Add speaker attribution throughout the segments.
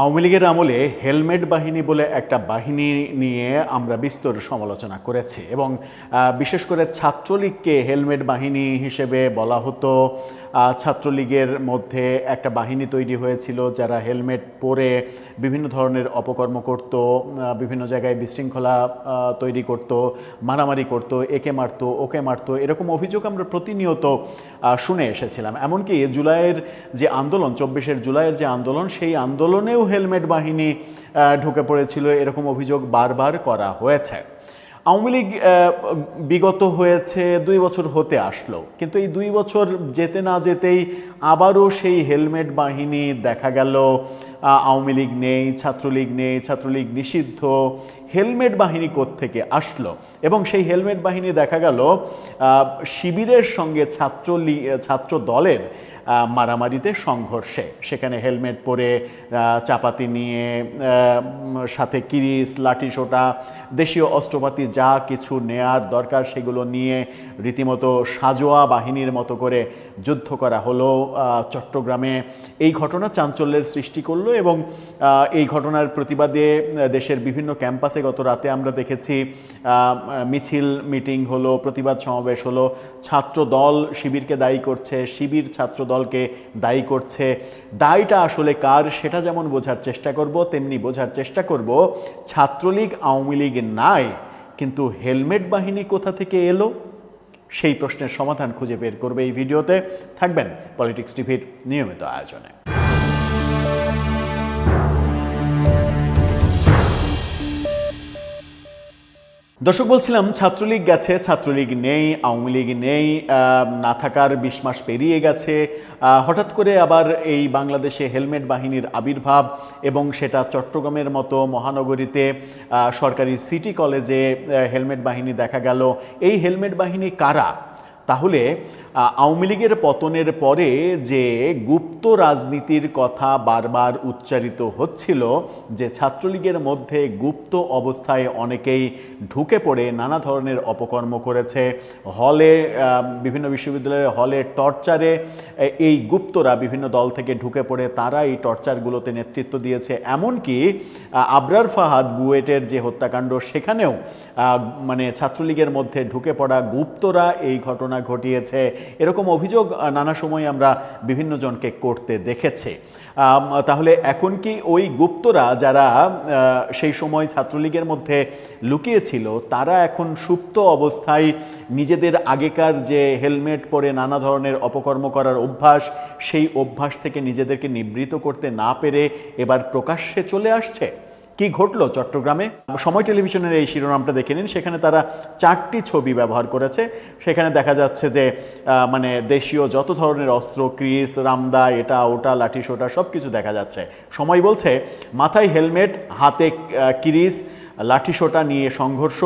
Speaker 1: আওয়ামী লীগের আমলে হেলমেট বাহিনী বলে একটা বাহিনী নিয়ে আমরা বিস্তর সমালোচনা করেছি এবং বিশেষ করে ছাত্রলীগকে হেলমেট বাহিনী হিসেবে বলা হতো। ছাত্রলীগের মধ্যে একটা বাহিনী তৈরি হয়েছিল যারা হেলমেট পরে বিভিন্ন ধরনের অপকর্ম করত, বিভিন্ন জায়গায় বিশৃঙ্খলা তৈরি করত, মারামারি করত, একে মারতো ওকে মারতো, এরকম অভিযোগ আমরা প্রতিনিয়ত শুনে এসেছিলাম। এমনকি জুলাইয়ের যে আন্দোলন, 24 জুলাইয়ের যে আন্দোলন, সেই আন্দোলনেও হেলমেট বাহিনী ঢুকে পড়েছিল, এরকম অভিযোগ বারবার করা হয়েছে। আওয়ামী লীগ বিগত হয়েছে 2 বছর হতে আসলো, কিন্তু এই 2 বছর যেতে না যেতেই আবারও সেই হেলমেট বাহিনী দেখা গেল। আওয়ামী লীগ নেই, ছাত্রলীগ নেই, ছাত্রলীগ নিষিদ্ধ, হেলমেট বাহিনী কোত্থেকে আসলো? এবং সেই হেলমেট বাহিনী দেখা গেল শিবিরের সঙ্গে ছাত্র দলের মারামারিতে, সংঘর্ষে। সেখানে হেলমেট পরে, চাপাতি নিয়ে, সাথে কিরিস, লাঠিসোঁটা, দেশীয় অস্ত্রপাতি যা কিছু নেয়ার দরকার সেগুলো নিয়ে রীতিমতো সাজোয়া বাহিনীর মতো করে যুদ্ধ করা হলো চট্টগ্রামে। এই ঘটনা চাঞ্চল্যের সৃষ্টি করলো এবং এই ঘটনার প্রতিবাদে দেশের বিভিন্ন ক্যাম্পাসে গত রাতে আমরা দেখেছি মিছিল, মিটিং হলো, প্রতিবাদ সমাবেশ হলো। ছাত্র দল শিবিরকে দায়ী করছে, শিবির ছাত্র দলকে দায়ী করছে। দায়টা আসলে কার সেটা যেমন বোঝার চেষ্টা করব, তেমনি বোঝার চেষ্টা করব ছাত্রলীগ আওয়ামী লীগ নাই, কিন্তু হেলমেট বাহিনী কোথা থেকে এলো? সেই প্রশ্নের সমাধান খুঁজে বের করবে এই ভিডিওতে। থাকবেন পলিটিক্স টিভির নিয়মিত আয়োজনে। দর্শক, বলছিলাম ছাত্রলীগ গেছে, ছাত্রলীগ নেই, আওয়ামী লীগ নেই, না থাকার 20 মাস পেরিয়ে গেছে। হঠাৎ করে আবার এই বাংলাদেশে হেলমেট বাহিনীর আবির্ভাব, এবং সেটা চট্টগ্রামের মতো মহানগরীতে সরকারি সিটি কলেজে হেলমেট বাহিনী দেখা গেল। এই হেলমেট বাহিনী কারা? তাহলে আওয়ামী লীগের পতনের পরে যে গুপ্ত রাজনীতির কথা বারবার উচ্চারিত হচ্ছিল, যে ছাত্রলীগের মধ্যে গুপ্ত অবস্থায় অনেকেই ঢুকে পড়ে নানা ধরনের অপকর্ম করেছে, হলে, বিভিন্ন বিশ্ববিদ্যালয়ের হলে টর্চারে এই গুপ্তরা বিভিন্ন দল থেকে ঢুকে পড়ে তারা এই টর্চারগুলোতে নেতৃত্ব দিয়েছে। এমনকি আবরার ফাহাদ বুয়েটের যে হত্যাকাণ্ড, সেখানেও মানে ছাত্রলীগের মধ্যে ঢুকে পড়া গুপ্তরা এই ঘটনা ঘটিয়েছে, এরকম অভিযোগ নানা সময় আমরা বিভিন্ন জনকে করতে দেখেছি। তাহলে এখন কি ওই গুপ্তরা যারা সেই সময় ছাত্রলীগের মধ্যে লুকিয়েছিল, তারা এখন সুপ্ত অবস্থায় নিজেদের আগেকার যে হেলমেট পরে নানা ধরনের অপকর্ম করার অভ্যাস, সেই অভ্যাস থেকে নিজেদেরকে নিবৃত করতে না পেরে এবার প্রকাশ্যে চলে আসছে? কি ঘটলো চট্টগ্রামে? সময় টেলিভিশনের এই শিরোনামটা দেখে নিন। সেখানে তারা 4টি ছবি ব্যবহার করেছে। সেখানে দেখা যাচ্ছে যে মানে দেশীয় যত ধরনের অস্ত্র, ক্রিস, রামদা, এটা ওটা, লাঠিসোঁটা সব কিছু দেখা যাচ্ছে। সময় বলছে মাথায় হেলমেট, হাতে কিরিস, লাঠিসোঁটা নিয়ে সংঘর্ষ,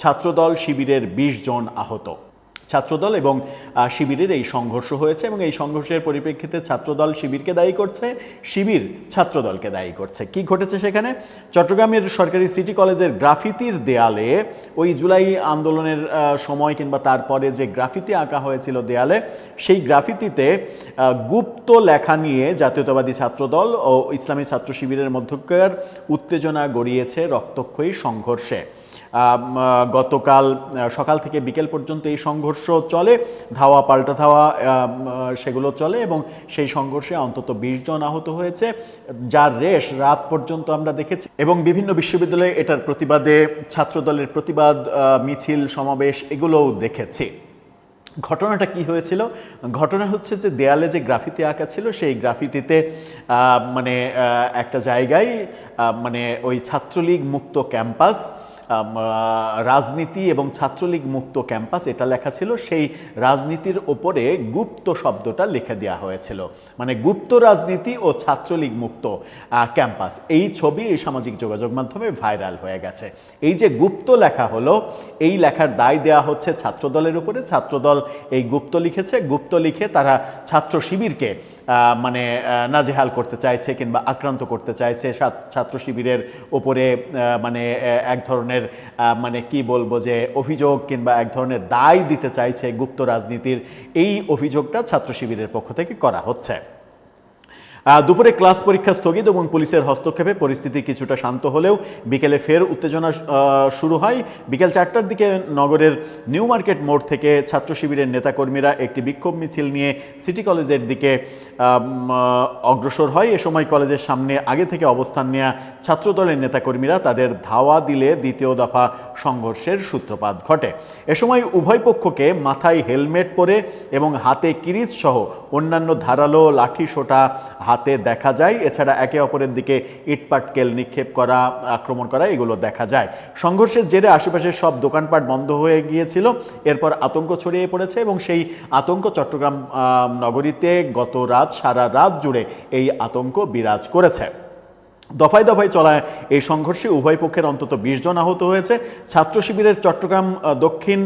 Speaker 1: ছাত্রদল শিবিরের 20 জন আহত। ছাত্রদল এবং শিবিরের এই সংঘর্ষ হয়েছে এবং এই সংঘর্ষের পরিপ্রেক্ষিতে ছাত্রদল শিবিরকে দায়ী করছে, শিবির ছাত্রদলকে দায়ী করছে। কি ঘটেছে সেখানে? চট্টগ্রামের সরকারি সিটি কলেজের গ্রাফিতির দেয়ালে, ওই জুলাই আন্দোলনের সময় কিংবা তারপরে যে গ্রাফিতি আঁকা হয়েছিল দেয়ালে, সেই গ্রাফিতিতে গুপ্ত লেখা নিয়ে জাতীয়তাবাদী ছাত্রদল ও ইসলামী ছাত্র শিবিরের মধ্যকার উত্তেজনা গড়িয়েছে রক্তক্ষয়ী সংঘর্ষে। গতকাল সকাল থেকে বিকেল পর্যন্ত এই সংঘর্ষ চলে, ধাওয়া পাল্টা ধাওয়া সেগুলো চলে এবং সেই সংঘর্ষে অন্তত 20 জন আহত হয়েছে, যার রেশ রাত পর্যন্ত আমরা দেখেছি। এবং বিভিন্ন বিশ্ববিদ্যালয়ে এটার প্রতিবাদে ছাত্রদলের প্রতিবাদ মিছিল, সমাবেশ এগুলোও দেখেছি। ঘটনাটা কি হয়েছিল? ঘটনা হচ্ছে যে দেয়ালে যে গ্রাফিতি আঁকা ছিল, সেই গ্রাফিতিতে মানে একটা জায়গায় মানে ওই ছাত্রলীগ মুক্ত ক্যাম্পাস, রাজনীতি এবং ছাত্রলীগ মুক্ত ক্যাম্পাস এটা লেখা ছিল। সেই রাজনীতির ওপরে গুপ্ত শব্দটা লিখে দেওয়া হয়েছিল, মানে গুপ্ত রাজনীতি ও ছাত্রলীগ মুক্ত ক্যাম্পাস। এই ছবি এই সামাজিক যোগাযোগ মাধ্যমে ভাইরাল হয়ে গেছে। এই যে গুপ্ত লেখা হলো, এই লেখার দায় দেওয়া হচ্ছে ছাত্রদলের উপরে। ছাত্রদল এই গুপ্ত লিখেছে, গুপ্ত লিখে তারা ছাত্র শিবিরকে মানে নাজেহাল করতে চাইছে কিংবা আক্রান্ত করতে চাইছে। ছাত্র শিবিরের ওপরে মানে এক ধরনের মানে কি বলবো যে অভিযোগ কিংবা এক ধরনের দায় দিতে চাইছে গুপ্ত রাজনীতির। এই অভিযোগটা ছাত্র শিবিরের পক্ষ থেকে করা হচ্ছে। দুপুরে ক্লাস পরীক্ষা স্থগিত এবং পুলিশের হস্তক্ষেপে পরিস্থিতি কিছুটা শান্ত হলেও বিকেলে ফের উত্তেজনা শুরু হয়। বিকেল 4টার দিকে নগরের নিউ মার্কেট মোড় থেকে ছাত্র শিবিরের নেতাকর্মীরা একটি বিক্ষোভ মিছিল নিয়ে সিটি কলেজের দিকে অগ্রসর হয়। এ সময় কলেজের সামনে আগে থেকে অবস্থান নেওয়া ছাত্রদলের নেতাকর্মীরা তাদের ধাওয়া দিলে দ্বিতীয় দফা সংঘর্ষের সূত্রপাত ঘটে। এ সময় উভয় পক্ষকে মাথায় হেলমেট পরে এবং হাতে কিরিচ সহ অন্যান্য ধারালো লাঠি সোটা হাতে দেখা যায়। এছাড়া একে অপরের দিকে ইটপাটকেল নিক্ষেপ করা, আক্রমণ করা এগুলো দেখা যায়। সংঘর্ষের জেরে আশেপাশের সব দোকানপাট বন্ধ হয়ে গিয়েছিল। এরপর আতঙ্ক ছড়িয়ে পড়েছে এবং সেই আতঙ্ক চট্টগ্রাম নগরীতে গত রাত সারা রাত জুড়ে এই আতঙ্ক বিরাজ করেছে। দফায় দফায় চলা এই সংঘর্ষে উভয় পক্ষের অন্তত 20 জন আহত হয়েছে। ছাত্র শিবিরের চট্টগ্রাম দক্ষিণ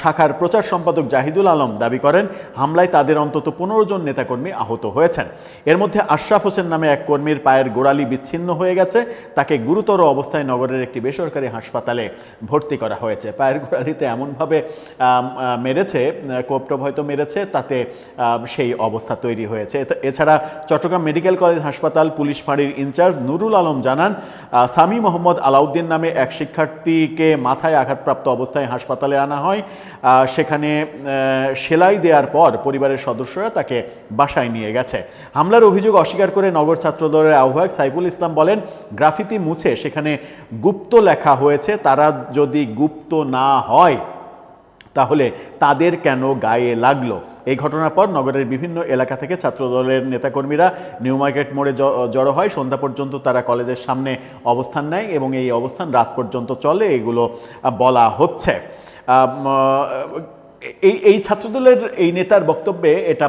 Speaker 1: শাখার প্রচার সম্পাদক জাহিদুল আলম দাবি করেন, হামলায় তাদের অন্তত 15 জন নেতাকর্মী আহত হয়েছেন। এর মধ্যে আশরাফ হোসেন নামে এক কর্মীর পায়ের গোড়ালি বিচ্ছিন্ন হয়ে গেছে। তাকে গুরুতর অবস্থায় নগরের একটি বেসরকারি হাসপাতালে ভর্তি করা হয়েছে। পায়ের গোড়ালিতে এমনভাবে মেরেছে, কোপটপ হয়তো মেরেছে, তাতে সেই অবস্থা তৈরি হয়েছে। এছাড়া চট্টগ্রাম মেডিকেল কলেজ হাসপাতাল পুলিশ ফাঁড়ির ইনচার্জ নুরুল আলম জানান, সামি মোহাম্মদ আলাউদ্দিন নামে এক শিক্ষার্থীকে মাথায় আঘাতপ্রাপ্ত অবস্থায় হাসপাতালে আনা হয়। সেখানে সেলাই দেওয়ার পর পরিবারের সদস্যরা তাকে বাসায় নিয়ে গেছে। হামলার অভিযোগ অস্বীকার করে নগর ছাত্রদলের আহ্বায়ক সাইফুল ইসলাম বলেন, গ্রাফিতি মুছে সেখানে গুপ্ত লেখা হয়েছে। তারা যদি গুপ্ত না হয় তাহলে তাদের কেন গায়ে লাগলো? এই ঘটনার পর নগরের বিভিন্ন এলাকা থেকে ছাত্রদলের নেতাকর্মীরা নিউ মার্কেট মোড়ে জড়ো হয়। সন্ধ্যা পর্যন্ত তারা কলেজের সামনে অবস্থান নেয় এবং এই অবস্থান রাত পর্যন্ত চলে, এগুলো বলা হচ্ছে। এই ছাত্রদলের এই নেতার বক্তব্যে এটা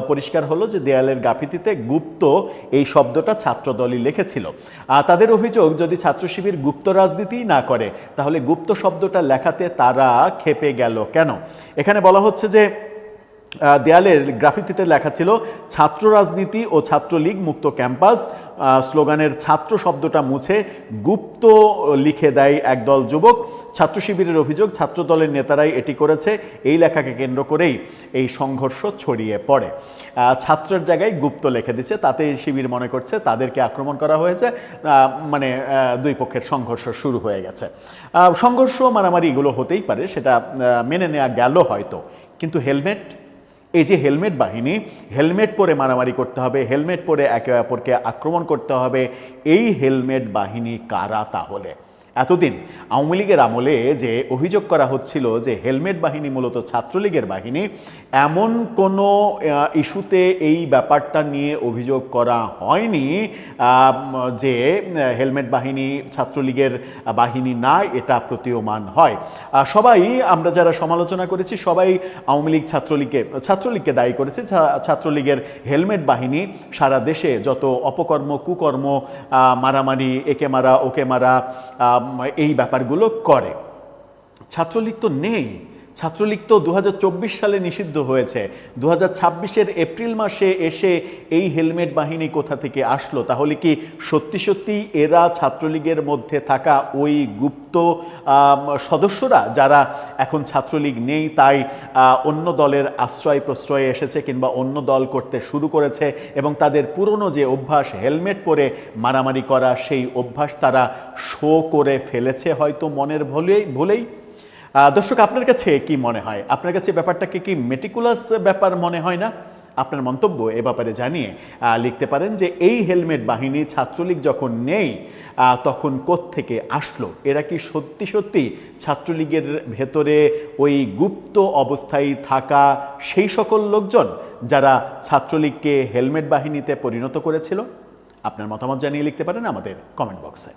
Speaker 1: পরিষ্কার হলো যে দেয়ালের গাফিতিতে গুপ্ত এই শব্দটা ছাত্রদলই লিখেছিল। তাদের অভিযোগ, যদি ছাত্র শিবির গুপ্ত রাজনীতি না করে তাহলে গুপ্ত শব্দটা লেখাতে তারা খেপে গেল কেন? এখানে বলা হচ্ছে যে দেয়ালের গ্রাফিতিতে লেখা ছিল, ছাত্র রাজনীতি ও ছাত্রলীগ মুক্ত ক্যাম্পাস। স্লোগানের ছাত্র শব্দটা মুছে গুপ্ত লিখে দেয় একদল যুবক। ছাত্র শিবিরের অভিযোগ, ছাত্র দলের নেতারাই এটি করেছে। এই লেখাকে কেন্দ্র করেই এই সংঘর্ষ ছড়িয়ে পড়ে। ছাত্রের জায়গায় গুপ্ত লিখে দিচ্ছে, তাতে শিবির মনে করছে তাদেরকে আক্রমণ করা হয়েছে, মানে দুই পক্ষের সংঘর্ষ শুরু হয়ে গেছে। সংঘর্ষ মারামারি এগুলো হতেই পারে, সেটা মেনে নেওয়া গেল হয়তো, কিন্তু হেলমেট, এই যে হেলমেট বাহিনী, হেলমেট পরে মারামারি করতে হবে, হেলমেট পরে একে অপরকে আক্রমণ করতে হবে, এই হেলমেট বাহিনী কারা তাহলে? এতদিন আওয়ামী লীগের আমলে যে অভিযোগ করা হচ্ছিল যে হেলমেট বাহিনী মূলত ছাত্রলীগের বাহিনী, এমন কোনো ইস্যুতে এই ব্যাপারটা নিয়ে অভিযোগ করা হয়নি যে হেলমেট বাহিনী ছাত্রলীগের বাহিনী না, এটা প্রতীয়মান হয়। সবাই, আমরা যারা সমালোচনা করেছি সবাই আওয়ামী লীগ ছাত্রলীগকে দায়ী করেছে। ছাত্রলীগের হেলমেট বাহিনী সারা দেশে যত অপকর্ম, কুকর্ম, মারামারি, একে মারা ওকে মারা, এই ব্যাপারগুলো করে। ছাত্রলীগ তো নেই, ছাত্রলীগ তো 2024 সালে নিষিদ্ধ হয়েছে। 2026-এর এপ্রিল মাসে এসে এই হেলমেট বাহিনী কোথা থেকে আসলো? তাহলে কি সত্যি সত্যি এরা ছাত্রলীগের মধ্যে থাকা ওই গুপ্ত সদস্যরা, যারা এখন ছাত্রলীগ নেই তাই অন্য দলের আশ্রয় প্রশ্রয়ে এসেছে কিংবা অন্য দল করতে শুরু করেছে এবং তাদের পুরনো যে অভ্যাস হেলমেট পরে মারামারি করা, সেই অভ্যাস তারা শো করে ফেলেছে হয়তো মনের ভুলেই। দর্শক, আপনার কাছে কি মনে হয়? আপনার কাছে ব্যাপারটাকে কি মেটিকুলাস ব্যাপার মনে হয় না? আপনার মন্তব্য এ ব্যাপারে জানিয়ে লিখতে পারেন যে এই হেলমেট বাহিনী ছাত্রলীগ যখন নেই তখন কোত্থেকে আসলো? এরা কি সত্যি সত্যি ছাত্রলীগের ভেতরে ওই গুপ্ত অবস্থায় থাকা সেই সকল লোকজন যারা ছাত্রলীগকে হেলমেট বাহিনীতে পরিণত করেছিল? আপনার মতামত জানিয়ে লিখতে পারেন আমাদের কমেন্ট বক্সে।